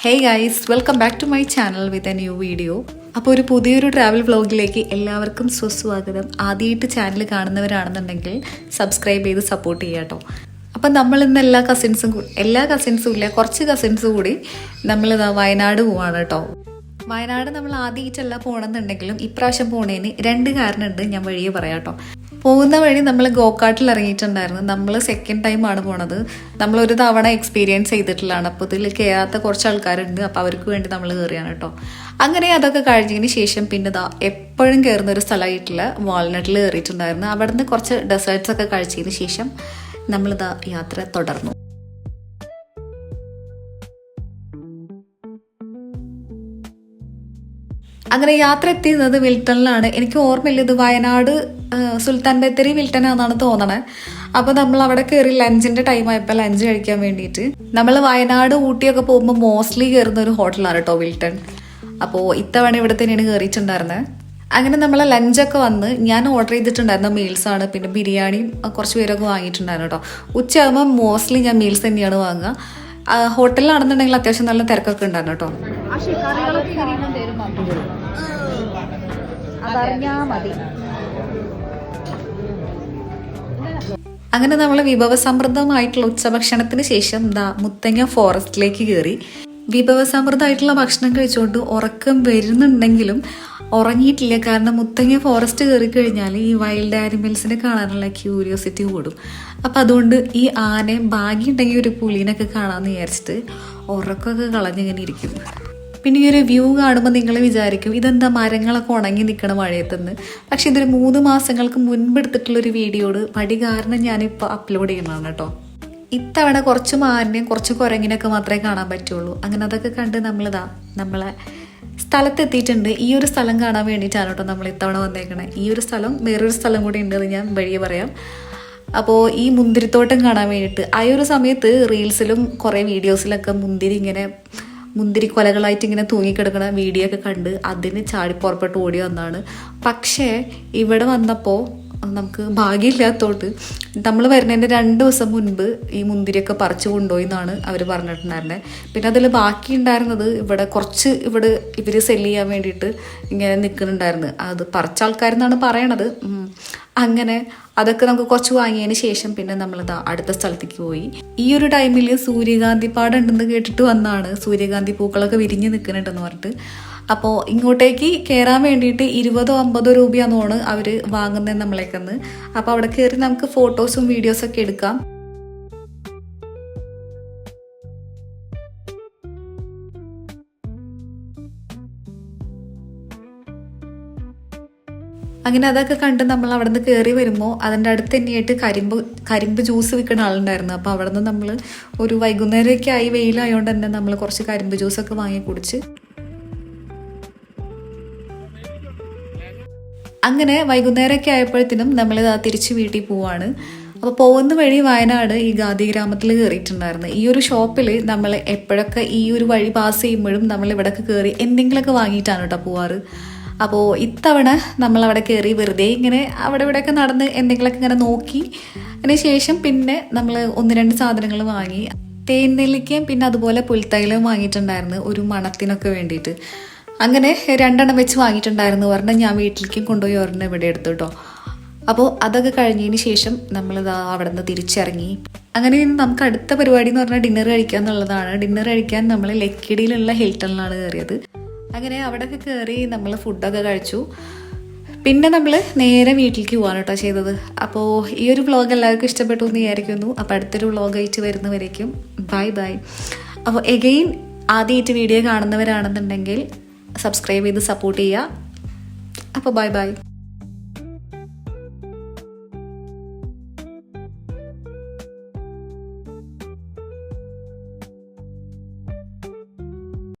Hey guys, welcome back to my channel with a new video. അപ്പോൾ ഒരു പുതിയൊരു travel വ്ളോഗിലേക്ക് എല്ലാവർക്കും സ്വസ്വാഗതം. ആദ്യമായിട്ട് ചാനൽ കാണുന്നവരാണെന്നുണ്ടെങ്കിൽ സബ്സ്ക്രൈബ് ചെയ്ത് സപ്പോർട്ട് ചെയ്യാം കേട്ടോ. അപ്പം നമ്മൾ ഇന്ന് എല്ലാ കസിൻസും ഇല്ല, കുറച്ച് കസിൻസ് കൂടി നമ്മളിതാ വയനാട് പോവാണ് കേട്ടോ. വയനാട് നമ്മൾ ആദ്യമായിട്ടല്ല പോകണമെന്നുണ്ടെങ്കിലും ഇപ്രാവശ്യം പോണേന് രണ്ട് കാരണമുണ്ട്, ഞാൻ വഴിയെ പറയാം കേട്ടോ. പോകുന്ന വഴി നമ്മൾ ഗോകാട്ടിൽ ഇറങ്ങിയിട്ടുണ്ടായിരുന്നു. നമ്മൾ സെക്കൻഡ് ടൈമാണ് പോണത്. നമ്മളൊരു തവണ എക്സ്പീരിയൻസ് ചെയ്തിട്ടുള്ളതാണ്. അപ്പോൾ ഇതിൽ കയറാത്ത കുറച്ച് ആൾക്കാരുണ്ട്, അപ്പോൾ അവർക്ക് വേണ്ടി നമ്മൾ കയറിയാണ് കേട്ടോ. അങ്ങനെ അതൊക്കെ കഴിഞ്ഞതിന് ശേഷം പിന്നെ എപ്പോഴും കയറുന്ന ഒരു സ്ഥലമായിട്ടുള്ള വാൾനട്ടിൽ കയറിയിട്ടുണ്ടായിരുന്നു. അവിടെ നിന്ന് കുറച്ച് ഡെസേർട്സ് ഒക്കെ കഴിച്ചതിന് ശേഷം നമ്മളിതാ യാത്ര തുടർന്നു. അങ്ങനെ യാത്ര എത്തിയത് വിൽട്ടണിലാണ്. എനിക്ക് ഓർമ്മയില്ല, ഇത് വയനാട് സുൽത്താൻ ബത്തേരി വിൽട്ടനാണെന്നാണ് തോന്നണേ. അപ്പോൾ നമ്മൾ അവിടെ കയറി ലഞ്ചിൻ്റെ ടൈം ആയപ്പോൾ ലഞ്ച് കഴിക്കാൻ വേണ്ടിയിട്ട് നമ്മൾ വയനാട് ഊട്ടിയൊക്കെ പോകുമ്പോൾ മോസ്റ്റ്ലി കയറുന്ന ഒരു ഹോട്ടലാണ് കേട്ടോ വിൽട്ടൺ. അപ്പോൾ ഇത്തവണ ഇവിടെ തന്നെയാണ് കയറിയിട്ടുണ്ടായിരുന്നത്. അങ്ങനെ നമ്മളെ ലഞ്ചൊക്കെ വന്ന് ഞാൻ ഓർഡർ ചെയ്തിട്ടുണ്ടായിരുന്ന മീൽസാണ്. പിന്നെ ബിരിയാണിയും കുറച്ച് പേരൊക്കെ വാങ്ങിയിട്ടുണ്ടായിരുന്നു കേട്ടോ. ഉച്ചയാകുമ്പോൾ മോസ്റ്റ്ലി ഞാൻ മീൽസ് തന്നെയാണ് വാങ്ങുക. ഹോട്ടലിലാണെന്നുണ്ടെങ്കിൽ അത്യാവശ്യം നല്ല തിരക്കൊക്കെ ഉണ്ടായിരുന്നു കേട്ടോ. അങ്ങനെ നമ്മൾ വിഭവസമൃദ്ധമായിട്ടുള്ള ഉച്ചഭക്ഷണത്തിന് ശേഷം മുത്തങ്ങ ഫോറസ്റ്റിലേക്ക് കയറി. വിഭവസമൃദ്ധമായിട്ടുള്ള ഭക്ഷണം കഴിച്ചുകൊണ്ട് ഉറക്കം വരുന്നുണ്ടെങ്കിലും ഉറങ്ങിയിട്ടില്ല. കാരണം മുത്തങ്ങ ഫോറസ്റ്റ് കയറി കഴിഞ്ഞാൽ ഈ വൈൽഡ് ആനിമൽസിനെ കാണാനുള്ള ക്യൂരിയോസിറ്റി കൂടും. അപ്പം അതുകൊണ്ട് ഈ ആനയെ ഭാഗ്യമുണ്ടെങ്കിൽ ഒരു പുലീനൊക്കെ കാണാമെന്ന് വിചാരിച്ചിട്ട് ഉറക്കമൊക്കെ കളഞ്ഞിങ്ങനെ ഇരിക്കും. പിന്നെ ഈ ഒരു വ്യൂ കാണുമ്പോൾ നിങ്ങൾ വിചാരിക്കും ഇതെന്താ മരങ്ങളൊക്കെ ഉണങ്ങി നിൽക്കണം മഴയത്തുനിന്ന്. പക്ഷെ ഇതൊരു 3 മാസങ്ങൾക്ക് മുൻപ് എടുത്തിട്ടുള്ളൊരു വീഡിയോട് മടി കാരണം ഞാനിപ്പോൾ അപ്ലോഡ് ചെയ്യണതാണ് കേട്ടോ. ഇത്തവണ കുറച്ച് മാനിനെയും കുറച്ച് കുരങ്ങിനൊക്കെ മാത്രമേ കാണാൻ പറ്റുള്ളൂ. അങ്ങനെ അതൊക്കെ കണ്ട് നമ്മളെ സ്ഥലത്തെത്തിയിട്ടുണ്ട്. ഈ ഒരു സ്ഥലം കാണാൻ വേണ്ടിയിട്ടാണ് കേട്ടോ നമ്മൾ ഇത്തവണ വന്നേക്കണേ. ഈ ഒരു സ്ഥലം വേറൊരു സ്ഥലം കൂടി ഉണ്ട്, അത് ഞാൻ വഴിയെ പറയാം. അപ്പോൾ ഈ മുന്തിരിത്തോട്ടം കാണാൻ വേണ്ടിയിട്ട് ആ ഒരു സമയത്ത് റീൽസിലും കുറേ വീഡിയോസിലൊക്കെ മുന്തിരി കൊലകളായിട്ട് ഇങ്ങനെ തൂങ്ങിക്കിടക്കുന്ന വീഡിയോ ഒക്കെ കണ്ട് അതിന് ചാടിപ്പുറപ്പെട്ട് ഓടി വന്നതാണ്. പക്ഷേ ഇവിടെ വന്നപ്പോൾ നമുക്ക് ഭാഗ്യമില്ലാത്തോട്ട് നമ്മൾ വരുന്നതിൻ്റെ 2 ദിവസം മുൻപ് ഈ മുന്തിരിയൊക്കെ പറിച്ചു കൊണ്ടുപോയി എന്നാണ് അവർ പറഞ്ഞിട്ടുണ്ടായിരുന്നത്. പിന്നെ അതിൽ ബാക്കി ഉണ്ടായിരുന്നത് ഇവർ സെല്ല് ചെയ്യാൻ വേണ്ടിയിട്ട് ഇങ്ങനെ നിൽക്കുന്നുണ്ടായിരുന്നു. അത് പറിച്ച ആൾക്കാരെന്നാണ് പറയണത്. അങ്ങനെ അതൊക്കെ നമുക്ക് കുറച്ച് വാങ്ങിയതിന് ശേഷം പിന്നെ നമ്മളിതാ അടുത്ത സ്ഥലത്തേക്ക് പോയി. ഈ ഒരു ടൈമിൽ സൂര്യകാന്തി പാടുണ്ടെന്ന് കേട്ടിട്ട് വന്നാണ്. സൂര്യകാന്തി പൂക്കളൊക്കെ വിരിഞ്ഞ് നിൽക്കുന്നുണ്ടെന്ന് പറഞ്ഞിട്ട്. അപ്പോൾ ഇങ്ങോട്ടേക്ക് കയറാൻ വേണ്ടിയിട്ട് 20-50 രൂപയാണെന്നാണ് അവർ വാങ്ങുന്നത് നമ്മളേക്കന്ന്. അപ്പോൾ അവിടെ കയറി നമുക്ക് ഫോട്ടോസും വീഡിയോസൊക്കെ എടുക്കാം. അങ്ങനെ അതൊക്കെ കണ്ട് നമ്മൾ അവിടെ നിന്ന് കയറി വരുമ്പോൾ അതിൻ്റെ അടുത്ത് തന്നെയായിട്ട് കരിമ്പ് ജ്യൂസ് വിൽക്കുന്ന ആളുണ്ടായിരുന്നു. അപ്പോൾ അവിടെ നിന്ന് നമ്മൾ ഒരു വൈകുന്നേരമൊക്കെ ആയി, വെയിലായതുകൊണ്ട് തന്നെ നമ്മൾ കുറച്ച് കരിമ്പ് ജ്യൂസൊക്കെ വാങ്ങി കുടിച്ച് അങ്ങനെ വൈകുന്നേരമൊക്കെ ആയപ്പോഴത്തേനും നമ്മൾ തിരിച്ച് വീട്ടിൽ പോവാണ്. അപ്പോൾ പോകുന്ന വഴി വയനാട് ഈ ഗാന്ധി ഗ്രാമത്തിൽ കയറിയിട്ടുണ്ടായിരുന്നു. ഈ ഒരു ഷോപ്പിൽ നമ്മൾ എപ്പോഴൊക്കെ ഈ ഒരു വഴി പാസ് ചെയ്യുമ്പോഴും നമ്മൾ ഇവിടെയൊക്കെ കയറി എന്തെങ്കിലുമൊക്കെ വാങ്ങിയിട്ടാണ് കേട്ടോ പോവാറ്. അപ്പോൾ ഇത്തവണ നമ്മളവിടെ കയറി വെറുതെ ഇങ്ങനെ അവിടെ ഇവിടെയൊക്കെ നടന്ന് എന്തെങ്കിലുമൊക്കെ ഇങ്ങനെ നോക്കി. അതിന് ശേഷം പിന്നെ നമ്മൾ 1-2 സാധനങ്ങൾ വാങ്ങി. തേൻനെല്ലിക്കയും പിന്നെ അതുപോലെ പുൽത്തൈലവും വാങ്ങിയിട്ടുണ്ടായിരുന്നു ഒരു മണത്തിനൊക്കെ വേണ്ടിയിട്ട്. അങ്ങനെ 2 വെച്ച് വാങ്ങിയിട്ടുണ്ടായിരുന്നു. ഒരെണ്ണം ഞാൻ വീട്ടിലേക്കും കൊണ്ടുപോയി ഒരെണ്ണം ഇവിടെ എടുത്തു കേട്ടോ. അപ്പോൾ അതൊക്കെ കഴിഞ്ഞതിന് ശേഷം നമ്മളിതാ അവിടെ നിന്ന് തിരിച്ചിറങ്ങി. അങ്ങനെ നമുക്ക് അടുത്ത പരിപാടി എന്ന് പറഞ്ഞാൽ ഡിന്നർ കഴിക്കുക എന്നുള്ളതാണ്. ഡിന്നർ കഴിക്കാൻ നമ്മൾ ലക്കിടിയിലുള്ള ഹിൽട്ടണിലാണ് കയറിയത്. അങ്ങനെ അവിടെയൊക്കെ കയറി നമ്മൾ ഫുഡൊക്കെ കഴിച്ചു. പിന്നെ നമ്മൾ നേരെ വീട്ടിലേക്ക് പോകാൻ കേട്ടോ ചെയ്തത്. അപ്പോൾ ഈ ഒരു വ്ളോഗ് എല്ലാവർക്കും ഇഷ്ടപ്പെട്ടു എന്ന് വിചാരിക്കുന്നു. അപ്പോൾ അടുത്തൊരു വ്ളോഗായിട്ട് വരുന്നവരേക്കും ബൈ. അപ്പോൾ എഗെയിൻ ആദ്യമായിട്ട് വീഡിയോ കാണുന്നവരാണെന്നുണ്ടെങ്കിൽ സബ്സ്ക്രൈബ് ചെയ്ത് സപ്പോർട്ട് ചെയ്യുക. അപ്പോൾ ബൈ.